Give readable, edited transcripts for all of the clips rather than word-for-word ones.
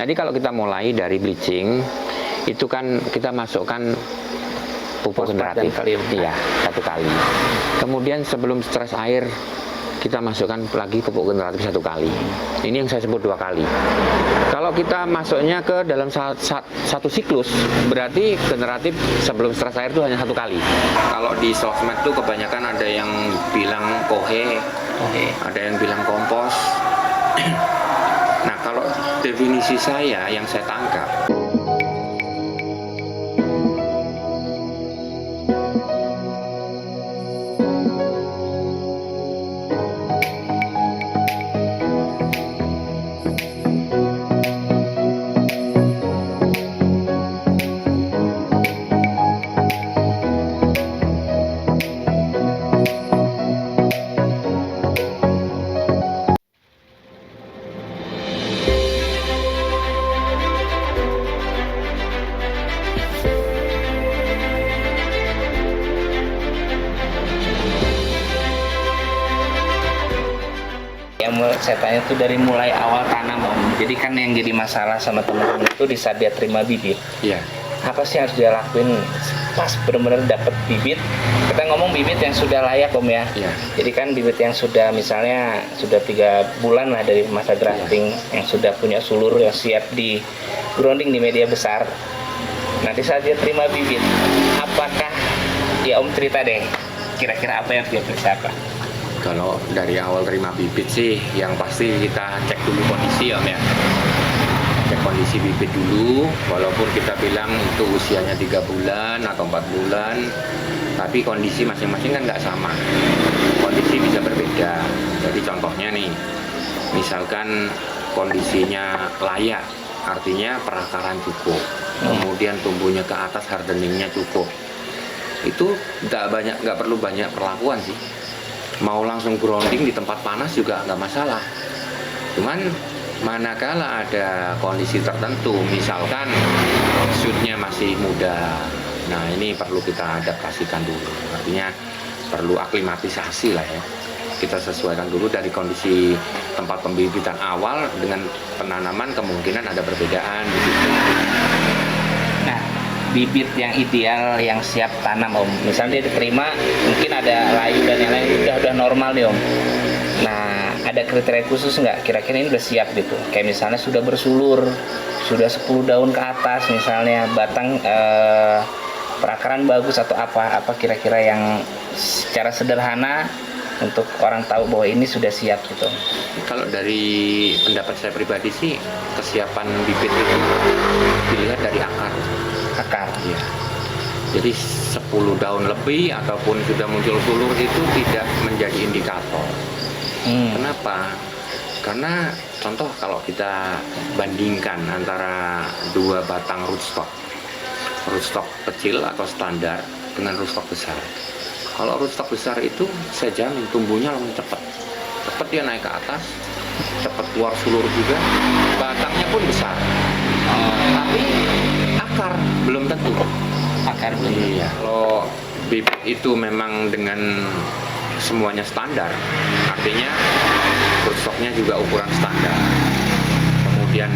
Jadi kalau kita mulai dari bleaching, itu kan kita masukkan pupuk generatif. Iya, 1 kali. Kemudian sebelum stres air, kita masukkan lagi pupuk generatif 1 kali. Ini yang saya sebut 2 kali. Kalau kita masuknya ke dalam satu siklus, berarti generatif sebelum stres air itu hanya 1 kali. Kalau di sosmed tuh kebanyakan ada yang bilang kohe, ada yang bilang kompos. Nah, kalau definisi saya yang saya tangkap, yang saya tanya tuh dari mulai awal tanam Om. Jadi kan yang jadi masalah sama teman-teman itu di saat dia terima bibit. iya. Apa sih yang harus dia lakuin pas benar-benar dapat bibit? Kita ngomong bibit yang sudah layak Om ya. Iya. Jadi kan bibit yang sudah misalnya sudah 3 bulan lah dari masa grafting, yang sudah punya sulur yang siap di grounding di media besar. Nanti saat dia terima bibit, apakah ya Om cerita deh kira-kira apa yang dia persiapkan? Kalau dari awal terima bibit sih, yang pasti kita cek dulu kondisi Om ya. Cek kondisi bibit dulu, walaupun kita bilang itu usianya 3 bulan atau 4 bulan, tapi kondisi masing-masing kan nggak sama. Kondisi bisa berbeda. Jadi contohnya nih, misalkan kondisinya layak, artinya perakaran cukup, kemudian tumbuhnya ke atas, hardeningnya cukup. Itu nggak perlu banyak perlakuan sih. Mau langsung grounding di tempat panas juga nggak masalah. Cuman manakala ada kondisi tertentu, misalkan shootnya masih muda, nah ini perlu kita adaptasikan dulu. Artinya perlu aklimatisasi lah ya. Kita sesuaikan dulu dari kondisi tempat pembibitan awal dengan penanaman, kemungkinan ada perbedaan begitu. Nah, bibit yang ideal yang siap tanam Om, misalnya dia diterima mungkin ada layu dan yang lain udah normal nih Om. Nah, ada kriteria khusus nggak kira-kira ini udah siap gitu, kayak misalnya sudah bersulur, sudah 10 daun ke atas misalnya, batang perakaran bagus atau apa kira-kira yang secara sederhana untuk orang tahu bahwa ini sudah siap gitu. Kalau dari pendapat saya pribadi sih, kesiapan bibit itu dilihat dari akar. Ya. Jadi 10 daun lebih ataupun sudah muncul sulur itu tidak menjadi indikator. Kenapa? Karena contoh kalau kita bandingkan antara 2 batang rootstock kecil atau standar dengan rootstock besar. Kalau rootstock besar itu saya jamin tumbuhnya langsung cepat dia naik ke atas, cepat keluar sulur juga, batangnya pun besar. Tapi akar belum tentu. Iya. Kalau bibit itu memang dengan semuanya standar, artinya rootstocknya juga ukuran standar, kemudian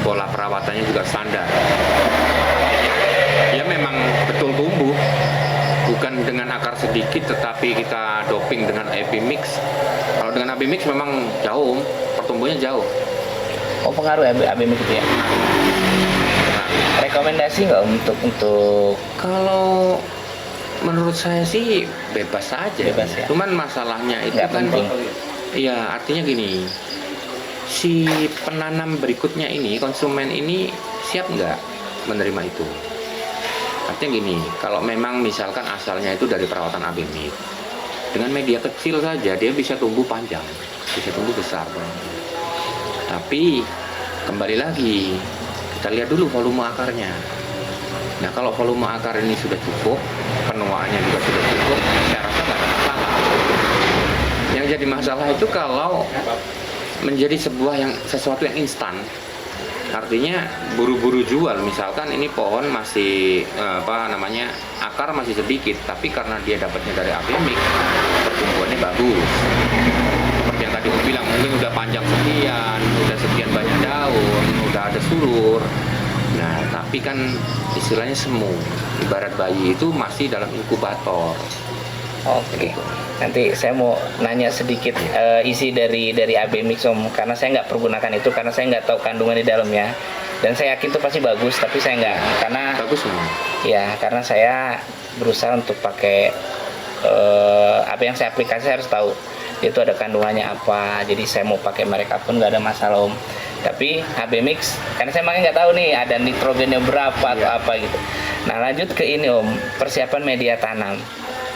pola perawatannya juga standar, ya memang betul tumbuh, bukan dengan akar sedikit tetapi kita doping dengan AB mix. Kalau dengan AB mix memang jauh, pertumbuhannya jauh. Oh, pengaruh AB mix itu ya? Rekomendasi nggak untuk Kalau menurut saya sih bebas saja. Bebas ya? Cuman masalahnya itu nggak kan, penting. iya, artinya gini, si penanam berikutnya ini, konsumen ini siap nggak menerima itu? Artinya gini, kalau memang misalkan asalnya itu dari perawatan AB mix, dengan media kecil saja dia bisa tumbuh panjang, bisa tumbuh besar. Tapi kembali lagi, kita lihat dulu volume akarnya. Nah, kalau volume akar ini sudah cukup, penuaannya juga sudah cukup, saya rasa nggak ada masalah. Yang jadi masalah itu kalau menjadi sesuatu yang instan. Artinya buru-buru jual, misalkan ini pohon masih akar masih sedikit, tapi karena dia dapatnya dari AB mix, pertumbuhannya bagus. Seperti yang tadi aku bilang, mungkin udah panjang sekian, udah sekian banyak daun, udah surur. Nah, tapi kan istilahnya semu. Ibarat bayi itu masih dalam inkubator. Oke. Nanti saya mau nanya sedikit isi dari AB Mix Om, karena saya nggak pergunakan itu karena saya nggak tahu kandungan di dalamnya. Dan saya yakin itu pasti bagus, tapi saya nggak, karena Bagus memang. ya karena saya berusaha untuk pakai apa yang saya aplikasi, saya harus tahu itu ada kandungannya apa. Jadi saya mau pakai mereka pun nggak ada masalah Om. Tapi AB Mix, karena saya makanya nggak tahu nih ada nitrogennya berapa atau apa gitu. Nah lanjut ke ini Om, persiapan media tanam.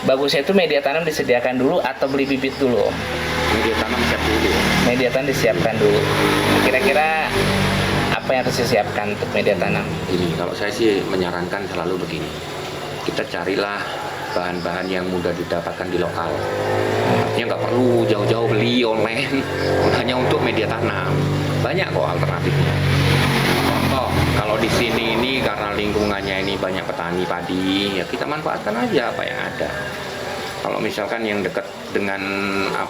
Bagusnya itu media tanam disediakan dulu atau beli bibit dulu Om? Media tanam siap dulu. Media tanam disiapkan dulu. Kira-kira apa yang harus disiapkan untuk media tanam? Ini kalau saya sih menyarankan selalu begini. Kita carilah bahan-bahan yang mudah didapatkan di lokal. Artinya nggak perlu jauh-jauh beli online hanya untuk media tanam. Banyak kok alternatifnya. Contoh, kalau di sini ini karena lingkungannya ini banyak petani padi, ya kita manfaatkan aja apa yang ada. Kalau misalkan yang dekat dengan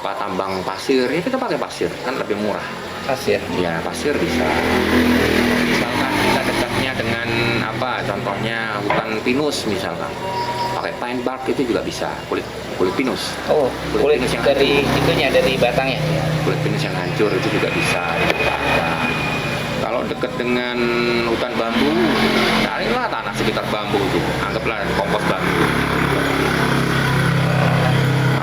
tambang pasir, ya kita pakai pasir, kan lebih murah. Pasir. Ya pasir bisa. Misalkan kita dekatnya dengan contohnya hutan pinus misalkan, pakai pine bark itu juga bisa, kulit pinus. Oh, kulit pinus yang dari itunya, dari batangnya. kulit pinus yang hancur itu juga bisa dimanfaatkan. Kalau dekat dengan hutan bambu, carilah tanah sekitar bambu itu, anggaplah kompos bambu.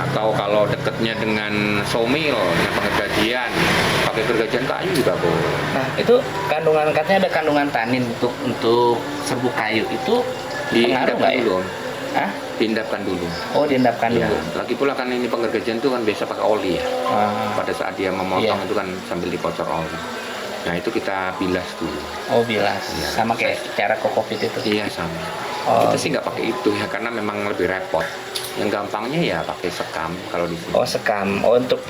Atau kalau dekatnya dengan sawmill, dengan pengergajian, pakai gergajian kayu juga boleh. Nah, itu kandungan, katanya ada kandungan tanin untuk serbuk kayu. Itu pengaruh nggak ya? dulu, Hah? diendapkan dulu. Oh, diendapkan Ya, dulu. lagi pula kan ini pengergajian itu kan biasa pakai oli ya. Ah. Pada saat dia memotong Iya. itu kan sambil dikocor oli. Nah itu kita bilas dulu. Oh, bilas. Iya. Sama kayak cara kokopit itu. Iya sama. Oh. Kita sih nggak pakai itu ya karena memang lebih repot. Yang gampangnya ya pakai sekam kalau di sini. Oh, sekam. Oh, untuk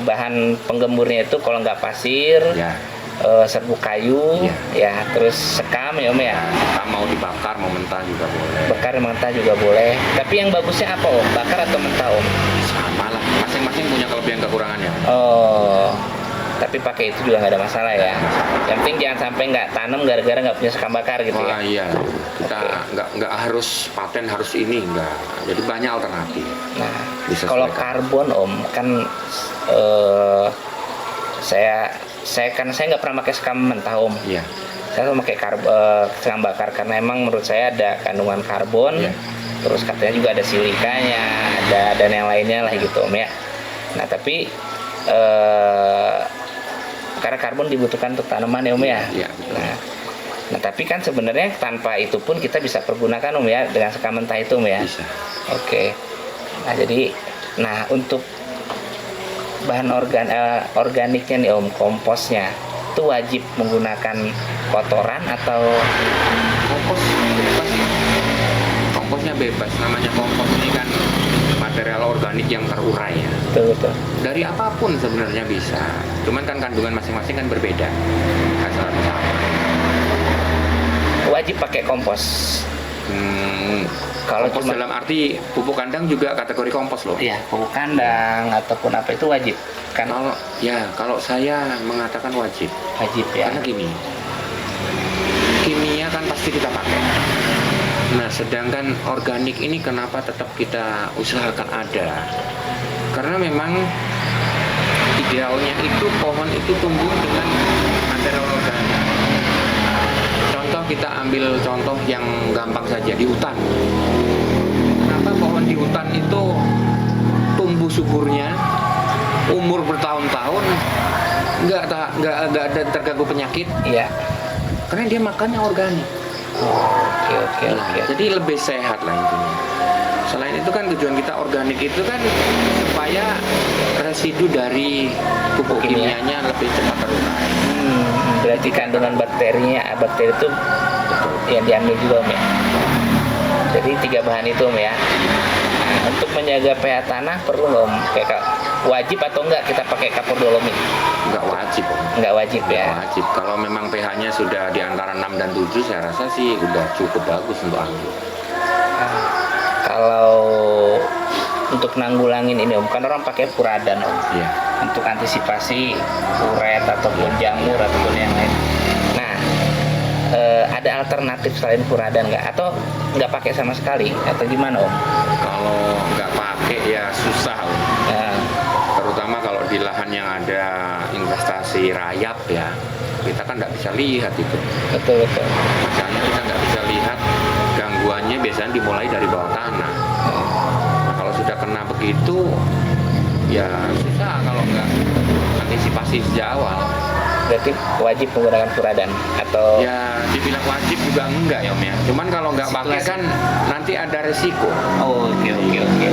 bahan penggemburnya itu kalau nggak pasir, Ya. serbuk kayu, Iya. ya, terus sekam ya Om ya. Sekam mau dibakar mau mentah juga boleh. Bakar mentah juga boleh. Tapi yang bagusnya apa Om? Bakar atau mentah Om? Sama lah. Masing-masing punya kelebihan kekurangannya. Oh, tapi pakai itu juga nggak ada masalah ya. Yang penting jangan sampai nggak tanam gara-gara nggak punya sekam bakar gitu Wah ya. iya. Kita nggak harus paten harus ini enggak. Jadi banyak alternatif. Nah, Disesuaikan. kalau karbon Om kan saya nggak pernah pakai sekam mentah Om. Iya. Saya pakai sekam bakar karena emang menurut saya ada kandungan karbon. Iya. Terus katanya juga ada silikanya, ada dan yang lainnya lah gitu Om ya. Nah tapi karena karbon dibutuhkan untuk tanaman ya Om ya. Iya, betul. Nah tapi kan sebenarnya tanpa itu pun kita bisa pergunakan Om ya dengan sekam mentah itu Om ya. Bisa. Oke. Nah jadi, untuk bahan organiknya nih Om, komposnya itu wajib menggunakan kotoran atau Kompos bebas. Komposnya bebas. Namanya kompos ini kan material organik yang terurai ya. betul? Dari apapun sebenarnya bisa. Cuman kan kandungan masing-masing kan berbeda. Nggak selalu sama. Wajib pakai kompos. Kalau Kompos dalam arti pupuk kandang juga kategori kompos loh. iya, pupuk kandang ataupun apa itu wajib kan? Kalau saya mengatakan wajib. Wajib ya. Karena gini, kimia kan pasti kita pakai. Nah, sedangkan organik ini kenapa tetap kita usahakan ada? Karena memang idealnya itu pohon itu tumbuh dengan material organik. Contoh kita ambil contoh yang gampang saja di hutan. Kenapa pohon di hutan itu tumbuh suburnya, umur bertahun-tahun, nggak ada terganggu penyakit? Iya. Karena dia makannya organik. Oke. Jadi lebih sehat lah intinya. Selain itu kan tujuan kita organik itu kan supaya residu dari pupuk Kimia. kimianya lebih cepat terurai. Berarti kandungan bakteri itu yang diambil juga Om ya. Jadi 3 bahan itu Om ya. Nah, untuk menjaga pH tanah perlu nggak Om? Kayak wajib atau enggak kita pakai kapur dolomit? Nggak wajib, Om. Nggak wajib Nggak ya. wajib. Kalau memang pH-nya sudah di antara 6 dan 7, saya rasa sih udah cukup bagus untuk anggur. Kalau untuk nanggulangin ini Om, kan orang pakai furadan Om. Iya. Untuk antisipasi uret ataupun jamur ataupun yang lain. Nah, alternatif selain furadan nggak? Atau nggak pakai sama sekali? Atau gimana Om? Kalau nggak pakai ya susah, Om. Nah, Terutama kalau di lahan yang ada investasi rayap ya, kita kan nggak bisa lihat itu. betul betul. Makanya kita nggak bisa lihat gangguannya biasanya dimulai dari bawah tanah. Nah, kalau sudah kena begitu, ya susah kalau nggak antisipasi sejak awal. Berarti wajib menggunakan furadan atau Ya dibilang wajib juga enggak ya Om ya. Cuman kalau nggak pakai Situasi. kan nanti ada resiko. Oh, oke oke oke.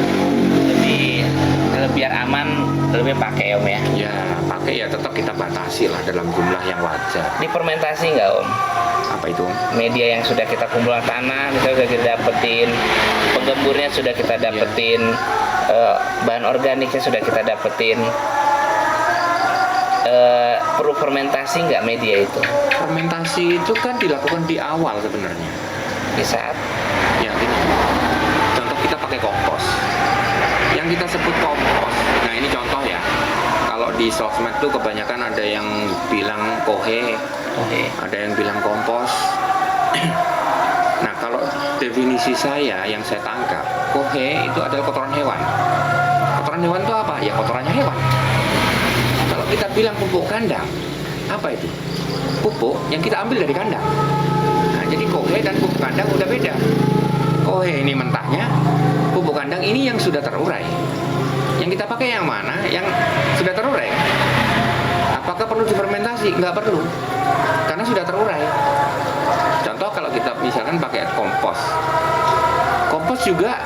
Jadi biar aman lebih pakai ya Om ya. Ya pakai ya tetap kita batasi lah dalam jumlah yang wajar. Difermentasi nggak Om? Apa itu Om? Media yang sudah kita kumpulkan tanah misalnya sudah kita dapetin, penggemburnya sudah kita dapetin, bahan organiknya sudah kita dapetin. Perlu fermentasi nggak media itu Fermentasi itu kan dilakukan di awal sebenarnya. di saat Ya gini. Contoh kita pakai kompos. Yang kita sebut kompos. Nah ini contoh ya. Kalau di sosmed tuh kebanyakan ada yang bilang kohe, oke ada yang bilang kompos. Nah kalau definisi saya yang saya tangkap, kohe itu adalah kotoran hewan. Kotoran hewan itu apa? Ya kotorannya hewan. Kalau kita bilang pupuk kandang, apa itu? Pupuk yang kita ambil dari kandang. Nah, jadi kohe dan pupuk kandang udah beda. Kohe ini mentahnya, pupuk kandang ini yang sudah terurai. Yang kita pakai yang mana? Yang sudah terurai. Apakah perlu difermentasi? Nggak perlu, karena sudah terurai. Contoh kalau kita misalkan pakai kompos. Kompos juga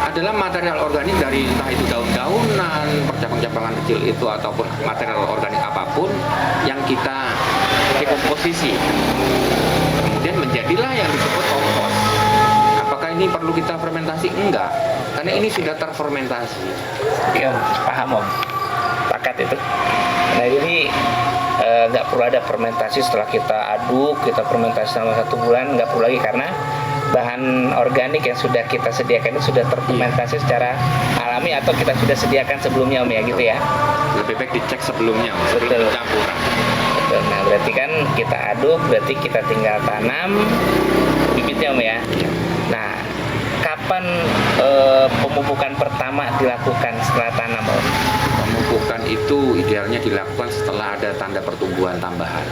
adalah material organik dari entah itu daun-daunan, percabang-cabangan kecil itu ataupun material organik apapun yang kita dekomposisi. Kemudian menjadilah yang disebut kompos. Apakah ini perlu kita fermentasi? Enggak, karena ini sudah terfermentasi. ya Om, paham Om, pakat itu. Nah jadi nggak perlu ada fermentasi setelah kita aduk, kita fermentasi selama 1 bulan, nggak perlu lagi karena bahan organik yang sudah kita sediakan itu sudah terfermentasi secara alami atau kita sudah sediakan sebelumnya Om ya gitu ya. Lebih baik dicek sebelumnya, sebelum Betul. campuran. Betul. Nah berarti kan kita aduk, berarti kita tinggal tanam bibitnya Om ya. Nah kapan pemupukan pertama dilakukan setelah tanam Om? Pemupukan itu idealnya dilakukan setelah ada tanda pertumbuhan tambahan.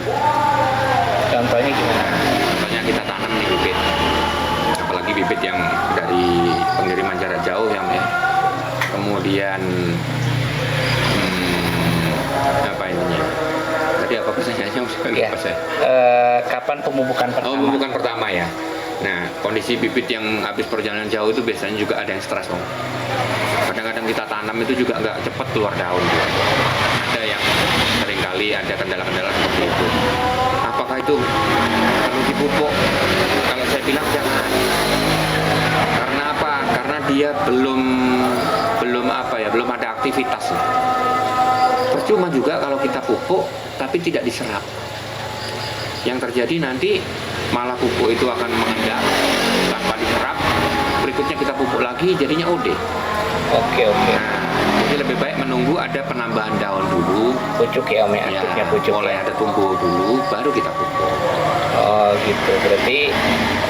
Contohnya gimana? Contohnya kita tanam nih bibit, apalagi bibit yang dari pengiriman jarak jauh ya, Om, ya. Kemudian apa ininya? Tadi apa pertanyaannya? Ya. Lupa saya. Kapan pemupukan pertama? Oh, pemupukan pertama ya. Nah, kondisi bibit yang habis perjalanan jauh itu biasanya juga ada yang stres, Om. Kadang-kadang kita tanam itu juga nggak cepat keluar daun. Ada yang seringkali ada kendala-kendala seperti itu. Apakah itu perlu dipupuk? Kalau saya bilang jangan. Karena apa? Karena dia belum apa ya, belum ada aktivitas. Percuma juga kalau kita pupuk tapi tidak diserap. Yang terjadi nanti malah pupuk itu akan mengendap tanpa diserap. Berikutnya kita pupuk lagi jadinya OD. Oke. Nah, jadi lebih baik menunggu ada penambahan daun dulu. Pucuk ya Om ya, Ya, aktifnya pucuk. mulai ada tumbuh dulu, baru kita pupuk. Oh gitu. Berarti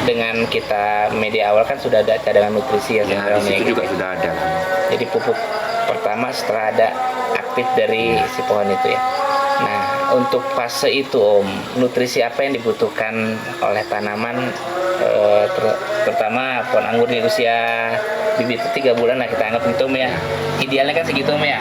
dengan kita media awal kan sudah ada cadangan nutrisi ya Ya, sebenarnya. di situ gitu. juga sudah ada. Jadi pupuk pertama setelah ada aktif dari si pohon itu ya. Nah untuk fase itu Om, nutrisi apa yang dibutuhkan oleh tanaman terutama pohon anggur di usia bibit itu 3 bulan lah kita anggap gitu Om ya. Idealnya kan segitu Om ya.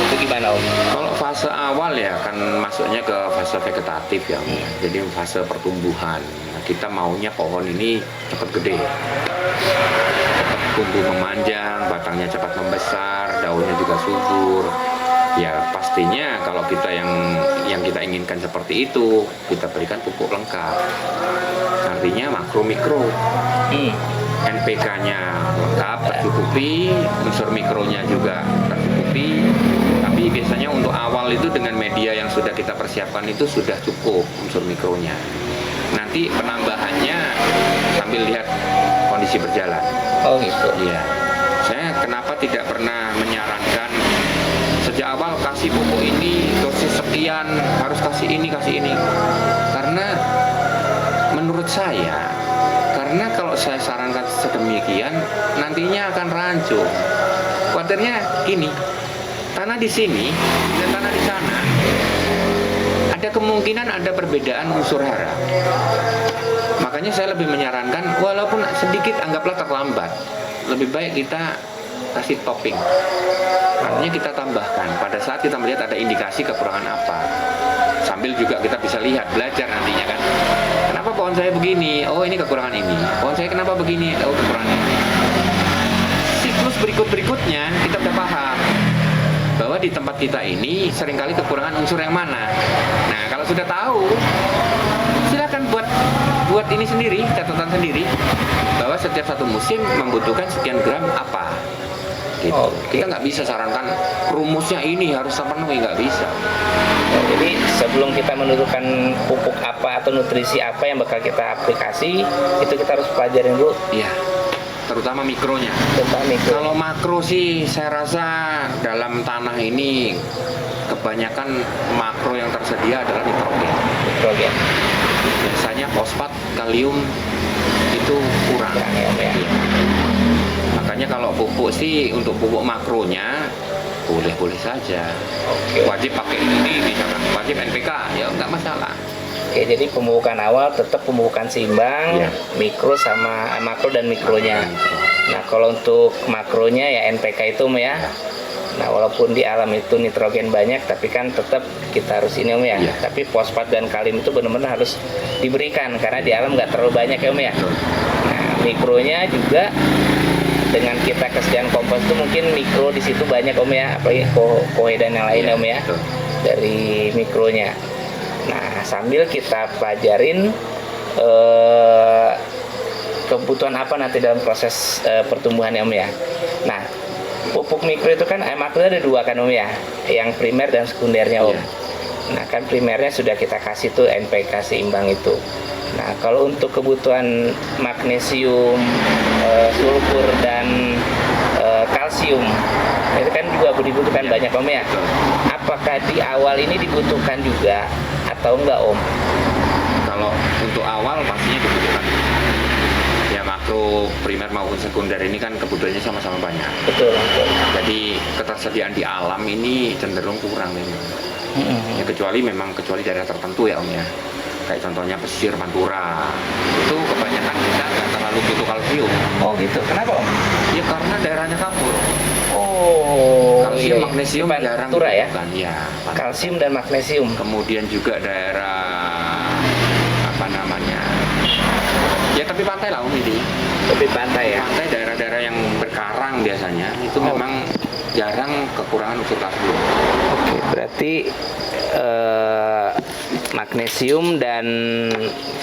Itu gimana Om? Kalau fase awal ya kan masuknya ke fase vegetatif ya, Om. Jadi fase pertumbuhan. Nah, kita maunya pohon ini cepat gede, cepat tumbuh memanjang, batangnya cepat membesar, daunnya juga subur. Ya pastinya kalau kita yang kita inginkan seperti itu, kita berikan pupuk lengkap. Artinya makro mikro. NPK-nya lengkap, tercukupi, unsur mikronya juga tercukupi. Tapi biasanya untuk awal itu dengan media yang sudah kita persiapkan itu sudah cukup unsur mikronya. Nanti penambahannya sambil lihat kondisi berjalan. Oh gitu. Iya. Saya kenapa tidak pernah menyarankan sejak awal kasih pupuk ini dosis sekian, harus kasih ini. Karena menurut saya, karena kalau saya sarankan sedemikian, nantinya akan rancu. Khawatirnya gini, tanah di sini dan tanah di sana, ada kemungkinan ada perbedaan unsur hara. Makanya saya lebih menyarankan, walaupun sedikit anggaplah terlambat, lebih baik kita kasih topping. Artinya kita tambahkan pada saat kita melihat ada indikasi kekurangan apa. Sambil juga kita bisa lihat, belajar nantinya kan. Kenapa pohon saya begini? Oh, ini kekurangan ini. Pohon saya kenapa begini? Oh, kekurangan ini. Siklus berikut-berikutnya kita udah paham bahwa di tempat kita ini seringkali kekurangan unsur yang mana. Nah, kalau sudah tahu, silakan buat ini sendiri, catatan sendiri bahwa setiap satu musim membutuhkan sekian gram apa. Gitu. Kita nggak bisa sarankan rumusnya ini harus terpenuhi, nggak bisa. Jadi sebelum kita menentukan pupuk apa atau nutrisi apa yang bakal kita aplikasi, itu kita harus pelajarin dulu. Iya, terutama mikronya. Kalau makro sih saya rasa dalam tanah ini kebanyakan makro yang tersedia adalah nitrogen. Nitrogen. Biasanya fosfat, kalium itu kurang. Ya. Makanya kalau pupuk sih untuk pupuk makronya boleh-boleh saja. Wajib pakai ini misalkan, wajib NPK ya nggak masalah. Oke, jadi pemupukan awal tetap pemupukan seimbang, Ya. mikro sama makro dan mikronya. Nah, kalau untuk makronya ya NPK itu ya. Nah, walaupun di alam itu nitrogen banyak, tapi kan tetap kita harus ini ya. Ya. Tapi fosfat dan kalium itu benar-benar harus diberikan karena di alam nggak terlalu banyak ya ya. Nah, mikronya juga dengan kita kesediaan kompos itu mungkin mikro di situ banyak ya, apalagi kohe dan yang lain ya, dari mikronya. Nah, sambil kita pelajarin kebutuhan apa nanti dalam proses pertumbuhan ya. Nah, pupuk mikro itu kan makro ada dua kan ya, yang primer dan sekundernya Iya. Nah, kan primernya sudah kita kasih tuh NPK seimbang itu. Nah, kalau untuk kebutuhan magnesium, sulfur dan kalsium itu kan juga dibutuhkan banyak ya. Apakah di awal ini dibutuhkan juga atau enggak Kalau untuk awal pastinya dibutuhkan. Ya makro, primer maupun sekunder ini kan kebutuhannya sama-sama banyak. Betul. Jadi ketersediaan di alam ini cenderung kurang memang. Ya, kecuali daerah tertentu ya ya. Kayak contohnya pesisir Pantura, itu kebanyakan kita nggak terlalu butuh kalsium. Oh gitu, kenapa Ya karena daerahnya kapur. Kalsium, iya. magnesium Di jarang Pantura ya. dibutuhkan. Ya, Pantura. Kalsium dan magnesium. Kemudian juga daerah apa namanya? Ya tapi pantai lah ini. Lebih pantai ya. Pantai daerah-daerah yang berkarang biasanya itu memang jarang kekurangan unsur kalsium. Oke, berarti magnesium dan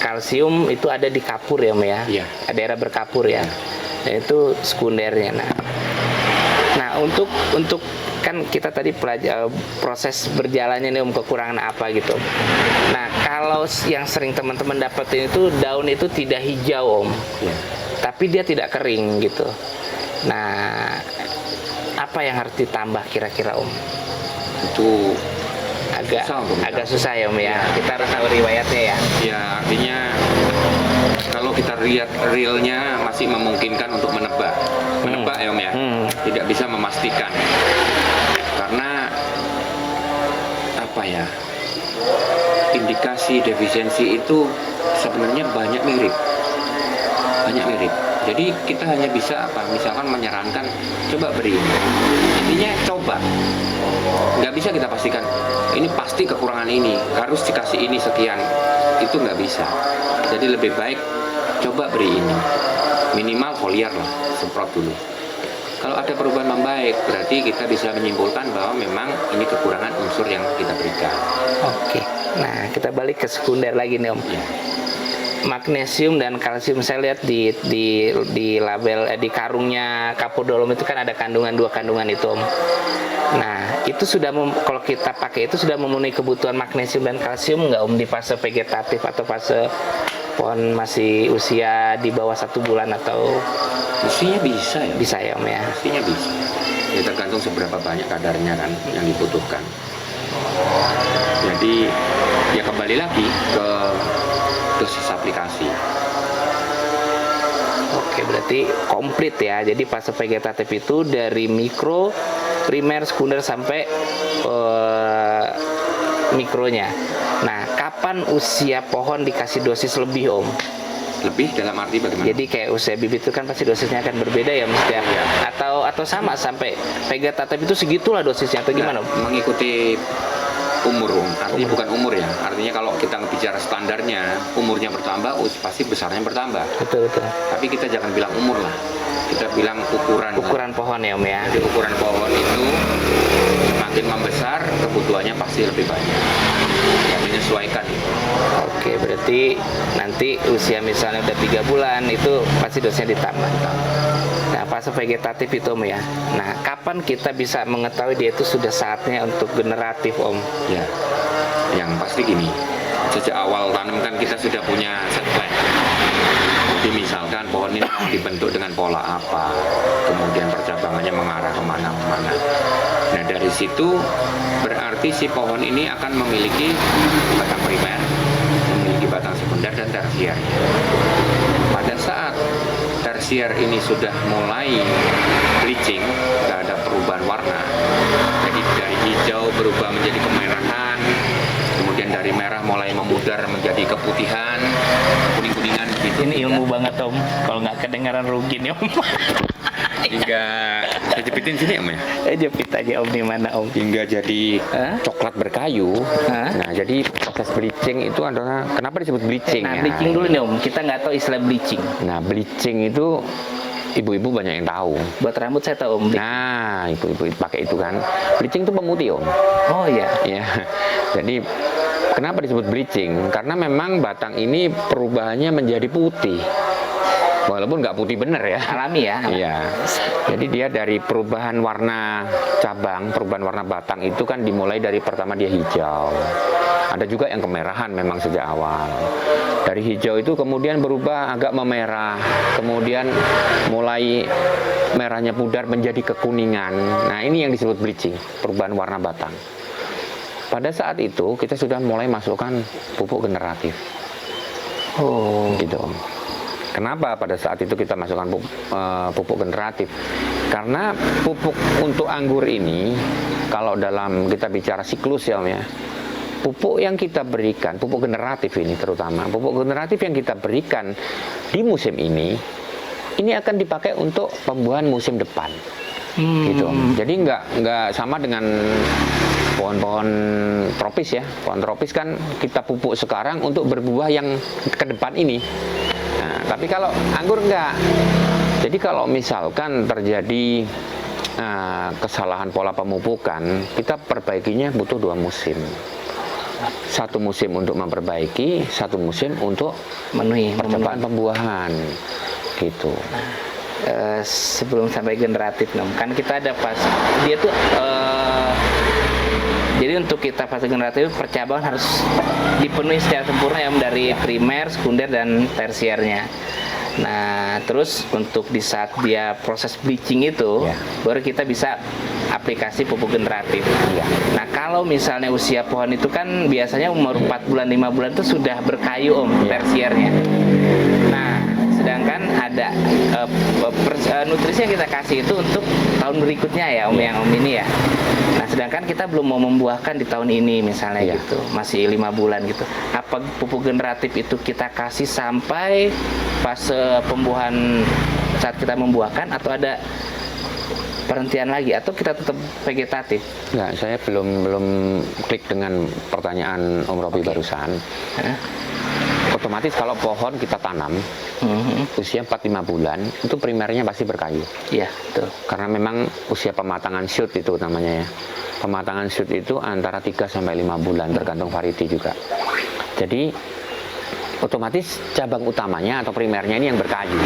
kalsium itu ada di kapur ya, ya? Iya. Daerah berkapur ya. Dan itu sekundernya. Nah, untuk kan kita tadi proses berjalannya nih kekurangan apa gitu. Nah, kalau yang sering teman-teman dapetin itu daun itu tidak hijau Ya. tapi dia tidak kering gitu. Nah, apa yang harus ditambah kira-kira Itu agak susah ya ya. Kita harus tahu riwayatnya ya. ya artinya kalau kita lihat realnya masih memungkinkan untuk menebak ya Om ya. Tidak bisa memastikan karena apa ya, indikasi defisiensi itu sebenarnya banyak mirip. Jadi kita hanya bisa misalkan menyarankan coba beri ini. Intinya coba, nggak bisa kita pastikan ini pasti kekurangan ini harus dikasih ini sekian, itu nggak bisa. Jadi lebih baik coba beri ini, minimal foliar lah, semprot dulu. Kalau ada perubahan membaik, berarti kita bisa menyimpulkan bahwa memang ini kekurangan unsur yang kita berikan. Oke. Nah, kita balik ke sekunder lagi nih Om. Ya. Magnesium dan kalsium saya lihat di label di karungnya Kapodolom itu kan ada dua kandungan itu Om. Nah, itu sudah kalau kita pakai itu sudah memenuhi kebutuhan magnesium dan kalsium nggak Om di fase vegetatif atau fase pohon masih usia di bawah 1 bulan atau Mestinya bisa ya. bisa ya Om ya? Mestinya bisa. Ya tergantung seberapa banyak kadarnya kan yang dibutuhkan. Jadi ya kembali lagi ke dosis aplikasi. Oke, berarti komplit ya. Jadi fase vegetatif itu dari mikro, primer, sekunder sampai mikronya. Nah, kapan usia pohon dikasih dosis lebih, Om? Lebih dalam arti bagaimana? Jadi kayak usia bibit itu kan pasti dosisnya akan berbeda ya, mesti ya? Iya. Atau sama sampai vegetatif itu segitulah dosisnya atau gimana, Om? Mengikuti umur, Om. Artinya bukan umur ya. Artinya kalau kita bicara standarnya, umurnya bertambah, pasti besarnya bertambah. Betul, betul. Tapi kita jangan bilang umur lah. Kita bilang ukuran. Ukuran pohon ya, Om ya. Jadi ukuran pohon itu semakin membesar, kebutuhannya pasti lebih banyak. Ya, menyesuaikan itu. Oke, berarti nanti usia misalnya udah 3 bulan itu pasti dosisnya ditambah. Nah, fase vegetatif itu, Om ya. Nah, kapan kita bisa mengetahui dia itu sudah saatnya untuk generatif, Om? Ya, yang pasti gini, sejak awal tanam kan kita sudah punya set plan. Jadi misalkan pohon ini mau dibentuk dengan pola apa, kemudian percabangannya mengarah kemana-mana. Nah, dari situ berarti si pohon ini akan memiliki batang primer, memiliki batang sekunder dan tersier. Pada saat tersier ini sudah mulai bleaching, nggak ada perubahan warna, jadi dari hijau berubah menjadi kemerahan, kemudian dari merah mulai memudar menjadi keputihan, kuning-kuningan gitu. Ini ilmu banget, Om. Kalau nggak kedengaran rugi nih, Om. Hingga saya jepitin sini, Om ya. Jepit aja, Om, di mana, Om? Hingga jadi Hah? coklat berkayu. Hah? Nah, jadi proses bleaching itu adalah, kenapa disebut bleaching? Nah, ya? bleaching dulu nih, Om. Kita nggak tahu istilah bleaching. Nah, bleaching itu ibu-ibu banyak yang tahu. Buat rambut saya tahu, Om. Nah, ibu-ibu pakai itu kan. Bleaching itu pemutih, Om. Oh iya. Ya. Jadi kenapa disebut bleaching? Karena memang batang ini perubahannya menjadi putih. Walaupun nggak putih bener ya. Alami ya. Iya. Jadi dia dari perubahan warna cabang, perubahan warna batang itu kan dimulai dari pertama dia hijau. Ada juga yang kemerahan memang sejak awal. Dari hijau itu kemudian berubah agak memerah, kemudian mulai merahnya pudar menjadi kekuningan. Nah, ini yang disebut bleaching, perubahan warna batang. Pada saat itu kita sudah mulai masukkan pupuk generatif. Oh. Gitu. Kenapa pada saat itu kita masukkan pupuk generatif? Karena pupuk untuk anggur ini, kalau dalam kita bicara siklus ya, Om ya, pupuk yang kita berikan, pupuk generatif ini terutama, pupuk generatif yang kita berikan di musim ini akan dipakai untuk pembuahan musim depan. Gitu, Om. Jadi nggak sama dengan pohon-pohon tropis ya. Pohon tropis kan kita pupuk sekarang untuk berbuah yang ke depan ini. Nah, tapi kalau anggur enggak. Jadi kalau misalkan terjadi kesalahan pola pemupukan, kita perbaikinya butuh 2 musim. 1 musim untuk memperbaiki, 1 musim untuk percepatan pembuahan. Gitu. Sebelum sampai generatif, kan kita ada fase dia tuh jadi untuk kita fase generatif percabangan harus dipenuhi secara sempurna ya, dari primer, sekunder dan tersiernya. Nah, terus untuk di saat dia proses bleaching itu baru kita bisa aplikasi pupuk generatif. Nah, kalau misalnya usia pohon itu kan biasanya umur 4 bulan 5 bulan itu sudah berkayu, Om, tersiernya. Nah, sedangkan ada nutrisi yang kita kasih itu untuk tahun berikutnya ya, Om, yang Om ini ya. Nah, sedangkan kita belum mau membuahkan di tahun ini misalnya gitu, masih 5 bulan gitu. Apa pupuk generatif itu kita kasih sampai fase pembuahan saat kita membuahkan, atau ada perhentian lagi, atau kita tetap vegetatif? Enggak, saya belum klik dengan pertanyaan Om Robi barusan. Otomatis kalau pohon kita tanam usia 4-5 bulan itu primernya pasti berkayu. Iya, betul. Karena memang usia pematangan shoot itu namanya ya. Pematangan shoot itu antara 3-5 bulan tergantung variety juga. Jadi otomatis cabang utamanya atau primernya ini yang berkayu.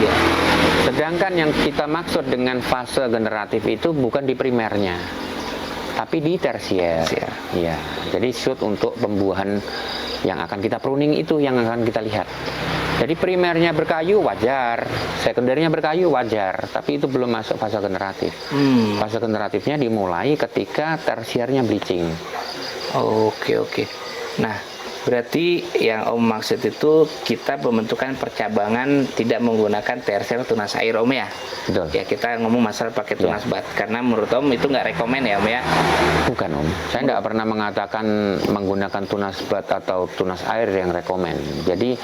Sedangkan yang kita maksud dengan fase generatif itu bukan di primernya, tapi di tersier. Ya, jadi shoot untuk pembuahan yang akan kita pruning itu yang akan kita lihat. Jadi primernya berkayu wajar, sekundernya berkayu wajar, tapi itu belum masuk fase generatif. Fase generatifnya dimulai ketika tersiernya bleaching. Oke. Nah, Berarti yang Om maksud itu kita pembentukan percabangan tidak menggunakan tersier tunas air Om ya? Betul. Ya kita ngomong masalah pakai tunas bat, karena menurut Om itu nggak rekomen ya Om ya? Bukan Om, saya nggak pernah mengatakan menggunakan tunas bat atau tunas air yang rekomen. Jadi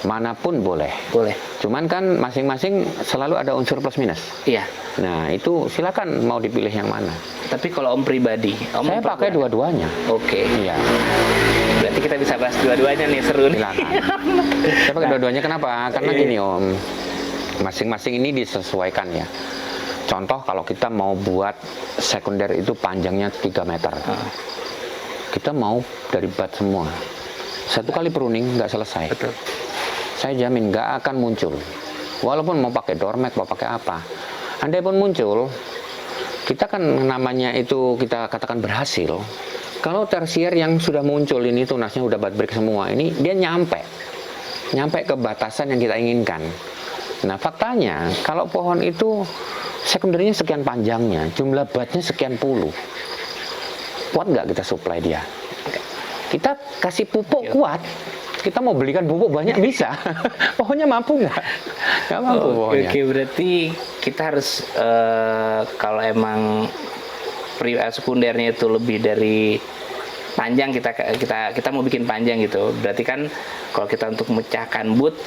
manapun boleh. Boleh. Cuman kan masing-masing selalu ada unsur plus minus. Iya. Nah itu silakan mau dipilih yang mana. Tapi kalau Om pribadi, Om Saya pakai dua-duanya. Oke. Iya. Berarti kita bisa bahas dua-duanya nih, seru nih. Silakan. Saya pakai dua-duanya kenapa? Karena gini Om, masing-masing ini disesuaikan ya. Contoh kalau kita mau buat sekunder itu panjangnya 3 meter. Kita mau dari bat semua. Satu kali pruning nggak selesai. Betul. Saya jamin nggak akan muncul. Walaupun mau pakai dormek, mau pakai apa. Andai pun muncul, kita kan namanya itu kita katakan berhasil. Kalau tersier yang sudah muncul ini tunasnya udah bat break semua, ini dia nyampe ke batasan yang kita inginkan. Nah faktanya kalau pohon itu sekundernya sekian panjangnya, jumlah batnya sekian puluh, kuat nggak kita supply dia? Kita kasih pupuk kuat, kita mau belikan pupuk banyak bisa, pohonnya mampu nggak? Nggak mampu pohonnya. Oke, berarti kita harus kalau emang sekundernya itu lebih dari panjang, kita mau bikin panjang gitu. Berarti kan kalau kita untuk memecahkan boot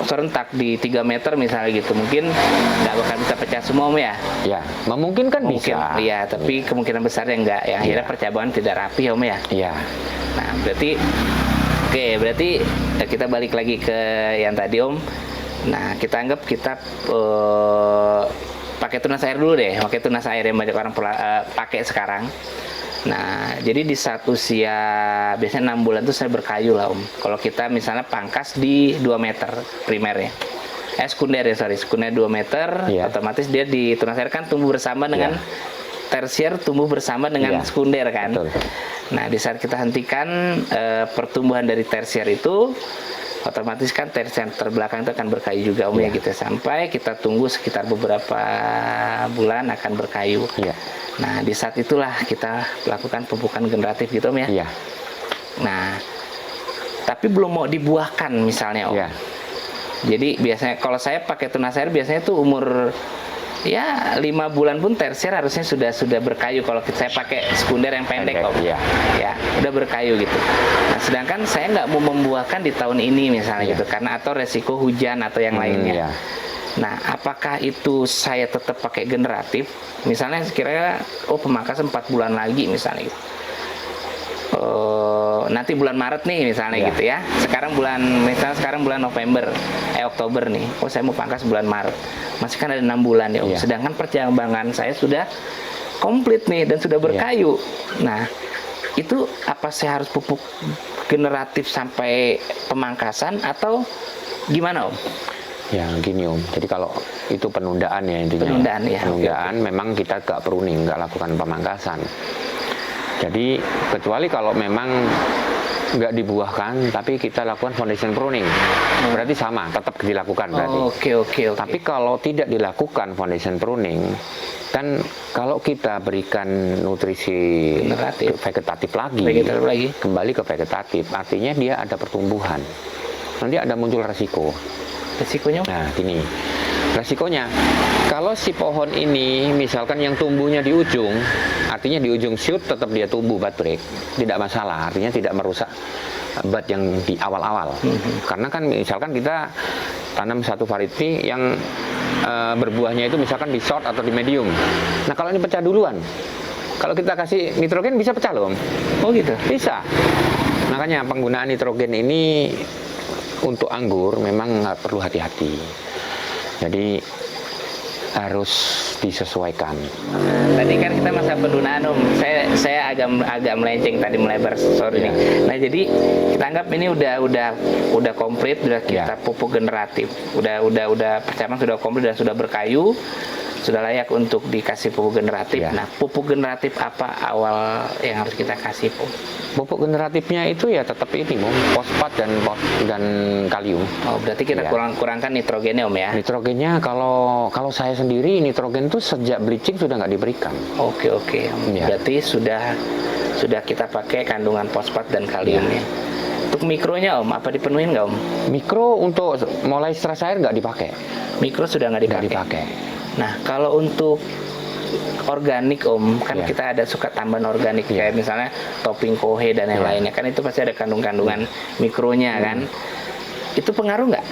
serentak di 3 meter misalnya gitu, mungkin nggak bakal bisa pecah semua Om ya? Ya, memungkinkan Mungkin, bisa. iya, tapi kemungkinan besarnya enggak. Yang akhirnya percabangan tidak rapi Om ya? Iya. Nah, berarti kita balik lagi ke yang tadi Om. Nah, kita anggap kita pakai tunas air dulu deh, pakai tunas air yang banyak orang pakai sekarang. Nah, jadi di saat usia biasanya 6 bulan tuh saya berkayu lah Om. Kalau kita misalnya pangkas di 2 meter primernya. Sekunder ya, sekunder 2 meter, otomatis dia di tunas air kan tumbuh bersama dengan tersier, tumbuh bersama dengan sekunder kan. Betul. Nah, di saat kita hentikan pertumbuhan dari tersier itu, otomatis kan tersier terbelakang itu akan berkayu juga Om ya gitu. Sampai kita tunggu sekitar beberapa bulan akan berkayu. Nah, di saat itulah kita lakukan pemupukan generatif gitu Om ya. Nah, tapi belum mau dibuahkan misalnya Om. Jadi biasanya kalau saya pakai tunas air biasanya tuh umur ya 5 bulan pun tersier harusnya sudah berkayu. Kalau saya pakai sekunder yang pendek Om, ya udah berkayu gitu. Nah, sedangkan saya nggak mau membuahkan di tahun ini misalnya gitu, karena atau resiko hujan atau yang lainnya. Nah, apakah itu saya tetap pakai generatif? Misalnya kira-kira pemangkasan 4 bulan lagi misalnya gitu. Nanti bulan Maret nih misalnya gitu ya. Sekarang bulan November, Oktober nih. Saya mau pangkas bulan Maret. Masih kan ada 6 bulan ya Om. Sedangkan percabangan saya sudah komplit nih dan sudah berkayu. Nah, itu apa saya harus pupuk generatif sampai pemangkasan atau gimana Om? Ya gini Om, jadi kalau itu penundaan ya intinya. Penundaan memang kita gak pruning, gak lakukan pemangkasan. Jadi kecuali kalau memang nggak dibuahkan, tapi kita lakukan foundation pruning, berarti sama, tetap dilakukan berarti. Oke. Tapi kalau tidak dilakukan foundation pruning, kan kalau kita berikan nutrisi vegetatif lagi, kembali ke vegetatif, artinya dia ada pertumbuhan. Nanti ada muncul resiko. Resikonya? Nah, gini. Resikonya, kalau si pohon ini misalkan yang tumbuhnya di ujung, artinya di ujung shoot tetap dia tumbuh bud break, tidak masalah, artinya tidak merusak bud yang di awal-awal. Karena kan misalkan kita tanam satu variety yang berbuahnya itu misalkan di short atau di medium. Nah kalau ini pecah duluan, kalau kita kasih nitrogen bisa pecah loh Om. Oh gitu? Bisa. Makanya penggunaan nitrogen ini untuk anggur memang perlu hati-hati. Jadi harus disesuaikan. Tadi kan kita masa penggunaan Om. Saya agak melenceng tadi, melebar sorry nih. Nah, jadi kita anggap ini udah komplit, udah kita pupuk generatif. Udah percabangan sudah komplit dan sudah berkayu. Sudah layak untuk dikasih pupuk generatif. Nah, pupuk generatif apa awal yang harus kita kasih Om? Pupuk generatifnya itu ya tetap ini fosfat dan kalium. Oh, berarti kita kurangkan nitrogennya Om ya? Nitrogennya kalau saya sendiri nitrogen itu sejak bleaching sudah nggak diberikan. Oke. Berarti sudah kita pakai kandungan fosfat dan kaliumnya. Itu Untuk mikronya Om, apa dipenuhin nggak Om? Mikro untuk mulai stres air nggak dipakai. Mikro sudah nggak Nggak dipakai. dipakai. Nah, kalau untuk organik Om, kan Iya. kita ada suka tambahan organik Iya. kayak misalnya topping kohe dan yang Iya. lainnya, kan itu pasti ada kandungan mikronya kan. Itu pengaruh nggak?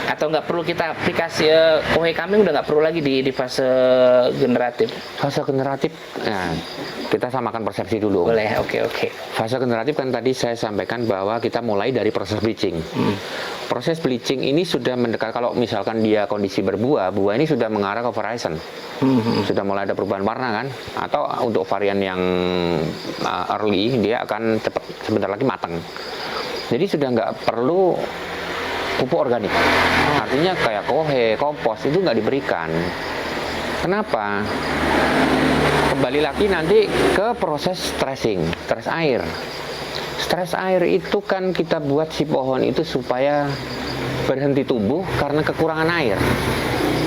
Atau nggak perlu kita aplikasi kohe kambing, udah nggak perlu lagi di fase generatif? Fase generatif, nah, kita samakan persepsi dulu. Boleh, oke. Fase generatif kan tadi saya sampaikan bahwa kita mulai dari proses bleaching. Proses bleaching ini sudah mendekat, kalau misalkan dia kondisi berbuah, buah ini sudah mengarah ke horizon. Sudah mulai ada perubahan warna kan, atau untuk varian yang early dia akan cepat, sebentar lagi matang. Jadi sudah nggak perlu pupuk organik, artinya kayak kohe, kompos itu nggak diberikan. Kenapa? Kembali lagi nanti ke proses stressing, stres air. Stres air itu kan kita buat si pohon itu supaya berhenti tumbuh karena kekurangan air.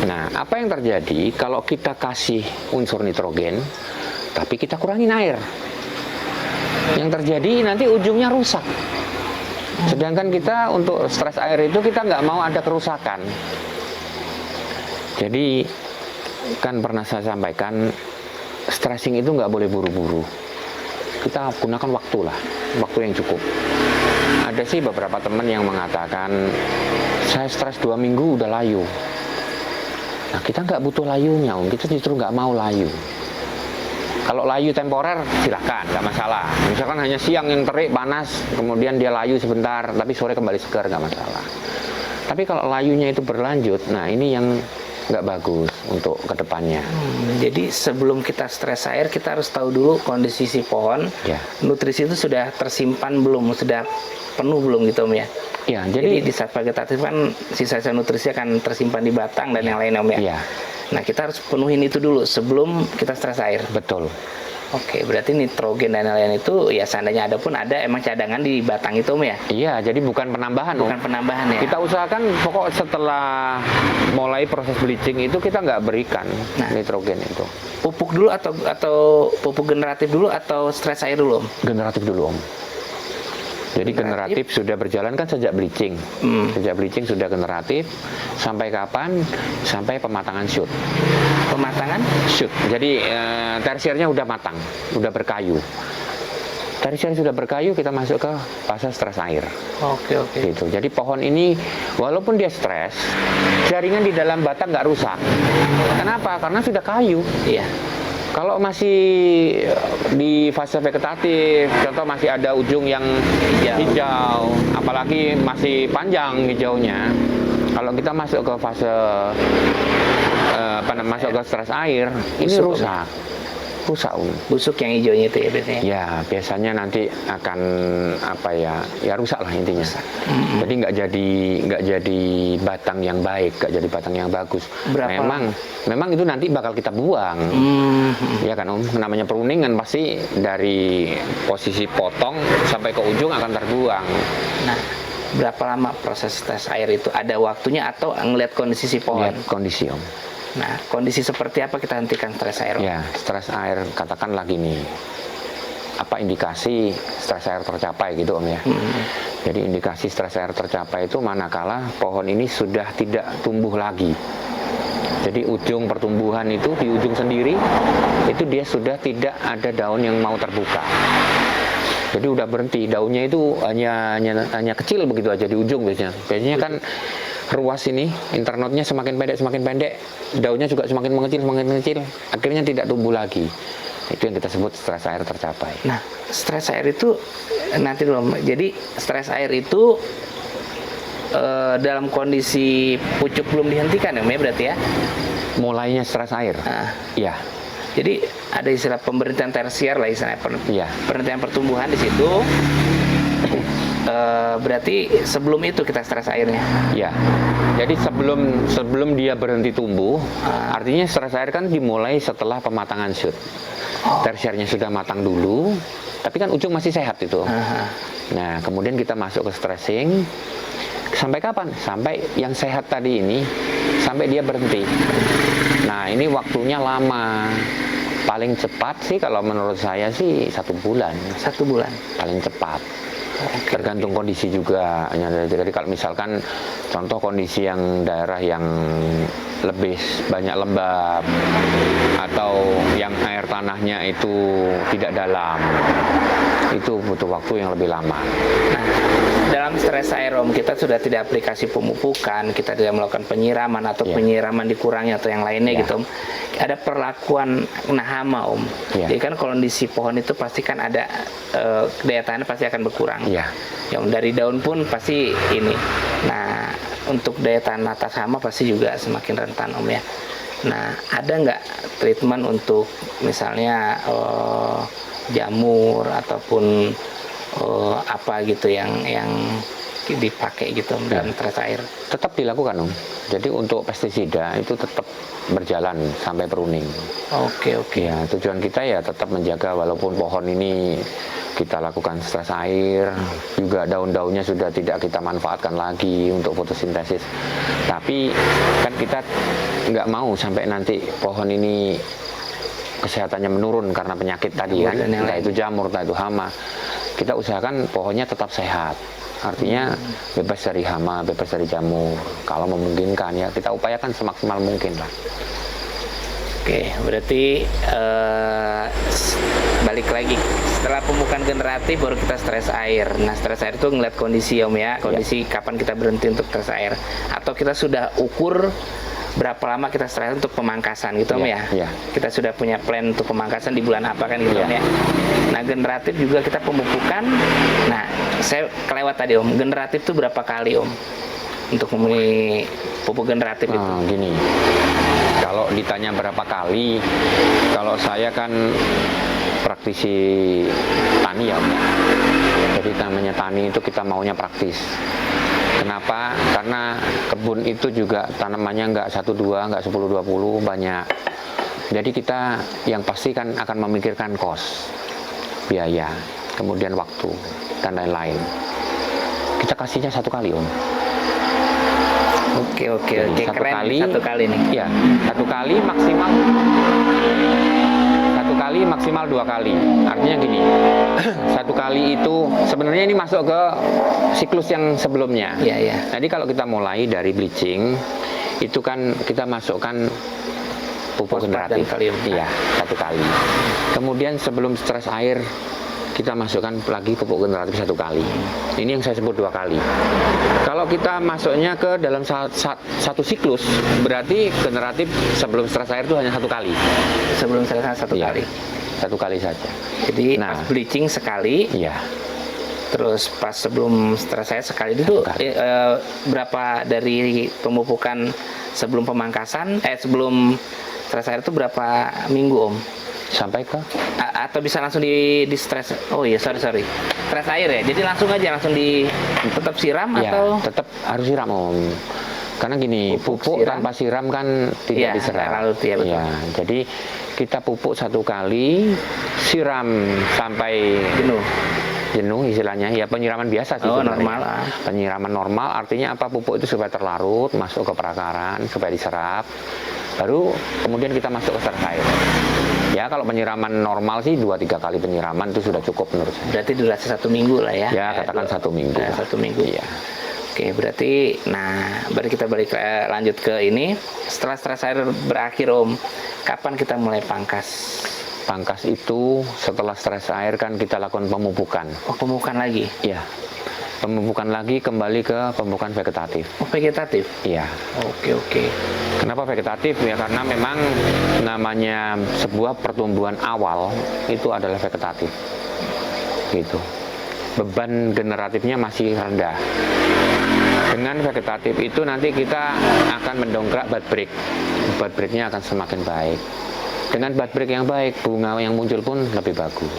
Nah, apa yang terjadi kalau kita kasih unsur nitrogen, tapi kita kurangin air? Yang terjadi nanti ujungnya rusak. Sedangkan kita untuk stres air itu kita nggak mau ada kerusakan. Jadi kan pernah saya sampaikan, stressing itu nggak boleh buru-buru. Kita gunakan waktu lah, waktu yang cukup. Ada sih beberapa teman yang mengatakan, saya stres 2 minggu udah layu. Nah, kita nggak butuh layunya, kita justru nggak mau layu. Kalau layu temporer silahkan, nggak masalah. Misalkan hanya siang yang terik panas, kemudian dia layu sebentar, tapi sore kembali segar, nggak masalah. Tapi kalau layunya itu berlanjut, nah ini yang nggak bagus untuk kedepannya. Jadi sebelum kita stres air, kita harus tahu dulu kondisi si pohon, Ya. nutrisi itu sudah tersimpan belum, sudah penuh belum gitu Om ya. Ya, Jadi jadi di saat vegetatif kan sisa-sisa nutrisi akan tersimpan di batang dan yang lain Om ya. ya, Nah, kita harus penuhin itu dulu sebelum kita stres air. betul. Oke, berarti nitrogen dan lain-lain itu ya seandainya ada pun ada emang cadangan di batang itu Om ya. Iya, jadi bukan penambahan. Om. Bukan penambahan ya. Kita usahakan pokok setelah mulai proses bleaching itu kita nggak berikan Nah. nitrogen itu. Pupuk dulu atau pupuk generatif dulu atau stres air dulu Om? Generatif dulu Om. Jadi generatif sudah berjalan kan sejak bleaching. Sejak bleaching sudah generatif. Sampai kapan? Sampai pematangan shoot. Pematangan? Shoot. Jadi tersiernya udah matang, udah berkayu. Tersier sudah berkayu, kita masuk ke fase stres air. Oke. Gitu. Jadi pohon ini walaupun dia stres, jaringan di dalam batang nggak rusak. Kenapa? Karena sudah kayu. Iya. Kalau masih di fase vegetatif, contoh masih ada ujung yang hijau, apalagi masih panjang hijaunya. Kalau kita masuk ke fase masuk ke stres air, ini rusak. Rusak, Busuk yang hijaunya itu ya biasanya. Ya, biasanya nanti akan ya rusak lah intinya. Jadi nggak jadi batang yang baik, nggak jadi batang yang bagus. Memang itu nanti bakal kita buang. Ya kan Om, namanya pruning kan pasti dari posisi potong sampai ke ujung akan terbuang. Nah, berapa lama proses stres air itu? Ada waktunya atau ngelihat kondisi si pohon? Lihat kondisi Om. Nah, kondisi seperti apa kita hentikan stres air? Ya, stres air katakanlah gini. Apa indikasi stres air tercapai gitu Om ya? Jadi indikasi stres air tercapai itu manakala pohon ini sudah tidak tumbuh lagi. Jadi ujung pertumbuhan itu di ujung sendiri itu dia sudah tidak ada daun yang mau terbuka. Jadi udah berhenti, daunnya itu hanya kecil begitu aja di ujung biasanya. Biasanya kan ruas ini internotnya semakin pendek, daunnya juga semakin mengecil, akhirnya tidak tumbuh lagi. Itu yang kita sebut stres air tercapai. Nah, stres air itu nanti dulu. Jadi stres air itu dalam kondisi pucuk belum dihentikan ya, berarti ya? Mulainya stres air. Iya. Jadi ada istilah pemberhentian tersier lah istilahnya. Iya. Penghentian pertumbuhan di situ. Berarti sebelum itu kita stres airnya. Ya, jadi sebelum dia berhenti tumbuh, artinya stres air kan dimulai setelah pematangan shoot. Tersiernya sudah matang dulu, tapi kan ujung masih sehat itu. Nah, kemudian kita masuk ke stressing. Sampai kapan? Sampai yang sehat tadi ini, sampai dia berhenti. Nah, ini waktunya lama. Paling cepat sih kalau menurut saya sih 1 bulan. 1 bulan. Paling cepat. Tergantung kondisi juga. Jadi kalau misalkan contoh kondisi yang daerah yang lebih banyak lembab atau yang air tanahnya itu tidak dalam, itu butuh waktu yang lebih lama. Nah, dalam stres air Om, kita sudah tidak aplikasi pemupukan, kita tidak melakukan penyiraman atau penyiraman dikurangi atau yang lainnya gitu Om. Ada perlakuan kena hama Om. Jadi kan kondisi pohon itu pasti kan ada daya tahannya pasti akan berkurang. Yang dari daun pun pasti ini. Nah, untuk daya tahan atas hama pasti juga semakin rentan Om ya. Nah, ada nggak treatment untuk misalnya jamur ataupun apa gitu yang dipakai gitu dalam stres air? Tetap dilakukan Om. Jadi untuk pestisida itu tetap berjalan sampai pruning. Oke. Ya, tujuan kita ya tetap menjaga walaupun pohon ini kita lakukan stres air, juga daun-daunnya sudah tidak kita manfaatkan lagi untuk fotosintesis. Tapi kan kita nggak mau sampai nanti pohon ini kesehatannya menurun karena penyakit tadi kan, entah itu jamur, entah itu hama. Kita usahakan pohonnya tetap sehat. Artinya bebas dari hama, bebas dari jamur. Kalau memungkinkan ya kita upayakan semaksimal mungkin lah. Oke, berarti balik lagi setelah pemupukan generatif baru kita stres air. Nah, stres air itu ngeliat kondisi Om ya, kondisi kapan kita berhenti untuk stres air. Atau kita sudah ukur berapa lama kita stres untuk pemangkasan gitu Om ya. Kita sudah punya plan untuk pemangkasan di bulan apa kan gitu Om ya. Nah, generatif juga kita pemupukan. Nah, saya kelewat tadi Om, generatif itu berapa kali Om untuk memenuhi pupuk generatif itu? Gini, kalau ditanya berapa kali, kalau saya kan praktisi tani ya Om. Jadi namanya tani itu kita maunya praktis. Kenapa? Karena kebun itu juga tanamannya nggak 1-2, nggak 10-20, banyak. Jadi kita yang pasti kan akan memikirkan kos, biaya, kemudian waktu, dan lain-lain. Kita kasihnya 1 kali Om. Oke. Satu kali nih. Ya, 1 kali maksimal. 1 kali maksimal 2 kali. Artinya gini, 1 kali itu sebenarnya ini masuk ke siklus yang sebelumnya. Jadi kalau kita mulai dari bleaching, itu kan kita masukkan pupuk generatif. Iya, 1 kali. Kemudian sebelum stres air, kita masukkan lagi pupuk generatif 1 kali. Ini yang saya sebut 2 kali. Kalau kita masuknya ke dalam satu siklus, berarti generatif sebelum stres air itu hanya 1 kali. Sebelum stres air 1 kali. 1 kali saja. Jadi pas bleaching sekali. Terus pas sebelum stres air sekali itu berapa dari pemupukan sebelum pemangkasan? Sebelum stres air itu berapa minggu Om? Sampai ke atau bisa langsung di stres. Oh iya, sorry stres air ya, jadi langsung tetap siram atau tetap harus siram Om, karena gini, pupuk tanpa siram kan tidak diserap. Jadi kita pupuk 1 kali, siram sampai jenuh istilahnya, ya penyiraman biasa sih normal. Penyiraman normal artinya apa? Pupuk itu supaya terlarut masuk ke perakaran supaya diserap, baru kemudian kita masuk ke stres air. Ya, kalau penyiraman normal sih 2-3 kali penyiraman itu sudah cukup menurut saya. Berarti durasi 1 minggu lah ya? Ya, katakan 1 minggu. 1 minggu. Iya. Oke, berarti, berarti kita lanjut ke ini. Setelah stres air berakhir Om, kapan kita mulai pangkas? Pangkas itu setelah stres air kan kita lakukan pemupukan. Oh, pemupukan lagi? Iya. Pemupukan lagi kembali ke pemupukan vegetatif. Oh, vegetatif? Iya. Oke. Kenapa vegetatif? Ya karena memang namanya sebuah pertumbuhan awal itu adalah vegetatif. Gitu. Beban generatifnya masih rendah. Dengan vegetatif itu nanti kita akan mendongkrak bud break. Bud breaknya akan semakin baik. Dengan bud break yang baik, bunga yang muncul pun lebih bagus.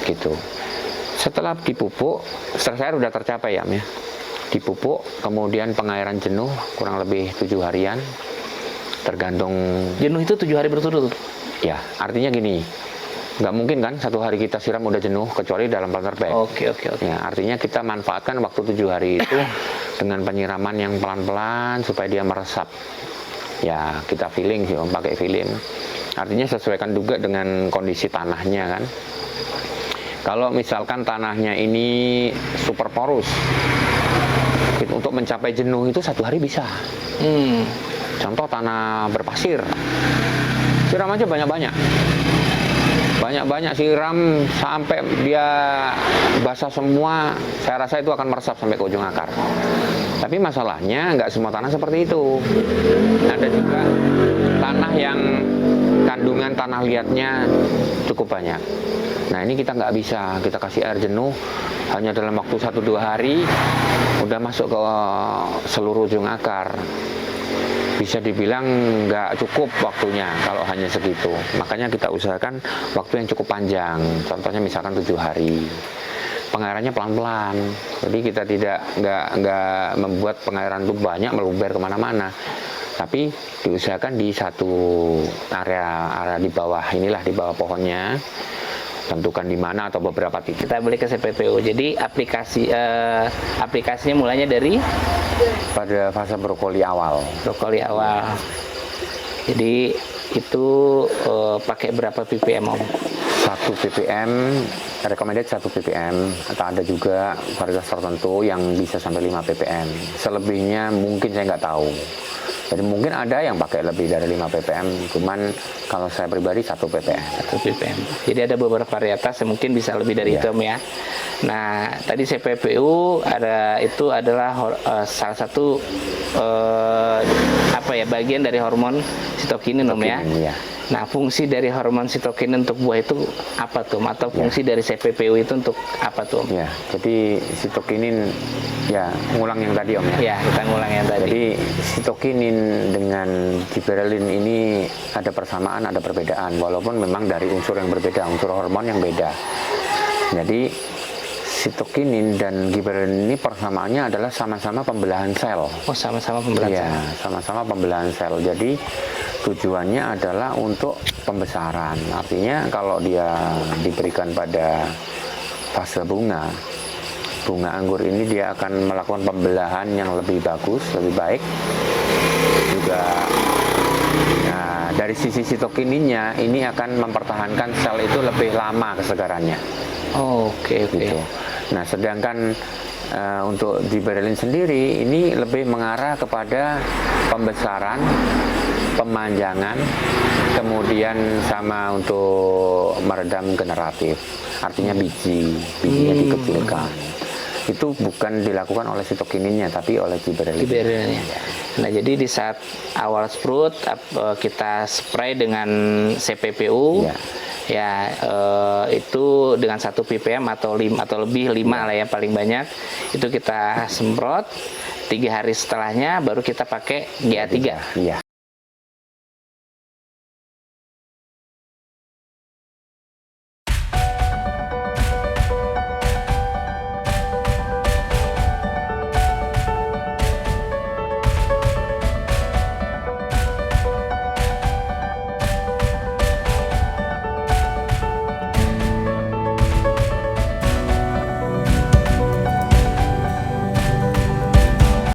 Gitu. Setelah dipupuk, stres air udah tercapai ya, dipupuk, kemudian pengairan jenuh kurang lebih 7 harian, tergantung. Jenuh itu 7 hari berturut-turut? Ya, artinya gini, nggak mungkin kan 1 hari kita siram udah jenuh, kecuali dalam planter bag. Oke. Ya, artinya kita manfaatkan waktu 7 hari itu dengan penyiraman yang pelan-pelan supaya dia meresap. Ya, kita filling sih pakai filling. Artinya sesuaikan juga dengan kondisi tanahnya kan. Kalau misalkan tanahnya ini super porus, untuk mencapai jenuh itu 1 hari bisa. Contoh tanah berpasir, siram aja banyak-banyak. Banyak-banyak siram sampai dia basah semua, saya rasa itu akan meresap sampai ke ujung akar. Tapi masalahnya nggak semua tanah seperti itu. Ada juga tanah yang kandungan tanah liatnya cukup banyak. Nah ini kita nggak bisa, kita kasih air jenuh hanya dalam waktu 1-2 hari udah masuk ke seluruh ujung akar. Bisa dibilang nggak cukup waktunya kalau hanya segitu. Makanya kita usahakan waktu yang cukup panjang. Contohnya misalkan 7 hari. Pengairannya pelan-pelan. Jadi kita nggak membuat pengairan itu banyak meluber kemana-mana. Tapi diusahakan di satu area di bawah inilah, di bawah pohonnya. Tentukan di mana atau beberapa titik. Kita beli ke CPPU. Jadi aplikasinya mulanya dari Pada fase brokoli awal. brokoli awal. Jadi itu pakai berapa ppm, Om? 1 ppm, recommended 1 ppm, atau ada juga varietas tertentu yang bisa sampai 5 ppm. Selebihnya mungkin saya nggak tahu. Jadi mungkin ada yang pakai lebih dari 5 ppm, cuman kalau saya pribadi 1 ppm. 1 ppm. Jadi ada beberapa varietas yang mungkin bisa lebih dari itu, Om, ya. Nah, tadi CPPU itu adalah salah satu bagian dari hormon sitokinin, Om, ya. Iya. Nah, fungsi dari hormon sitokinin untuk buah itu apa tuh? Atau fungsi dari CPPU itu untuk apa tuh, Om? Ya, jadi sitokinin, ya ngulang yang tadi, Om, ya. Ya, kita ngulang yang tadi. Jadi sitokinin dengan gibberellin ini ada persamaan, ada perbedaan, walaupun memang dari unsur yang berbeda, unsur hormon yang beda. Jadi sitokinin dan gibberellin ini persamaannya adalah sama-sama pembelahan sel. Oh, sama-sama pembelahan Ya, sel. sama-sama pembelahan sel. Jadi tujuannya adalah untuk pembesaran. Artinya kalau dia diberikan pada fase bunga anggur ini, dia akan melakukan pembelahan yang lebih bagus, lebih baik. Juga dari sisi sitokininnya ini akan mempertahankan sel itu lebih lama kesegarannya. Oh, oke. Gitu. Nah, sedangkan untuk gibberellin sendiri ini lebih mengarah kepada pembesaran, pemanjangan, kemudian sama untuk meredam generatif. Artinya bijinya dikecilkan. Itu bukan dilakukan oleh sitokininnya, tapi oleh gibberellin. Nah, jadi di saat awal sprout kita spray dengan CPPU, itu dengan 1 ppm atau lebih 5 lah ya paling banyak. Itu kita semprot. 3 hari setelahnya baru kita pakai GA3. Iya.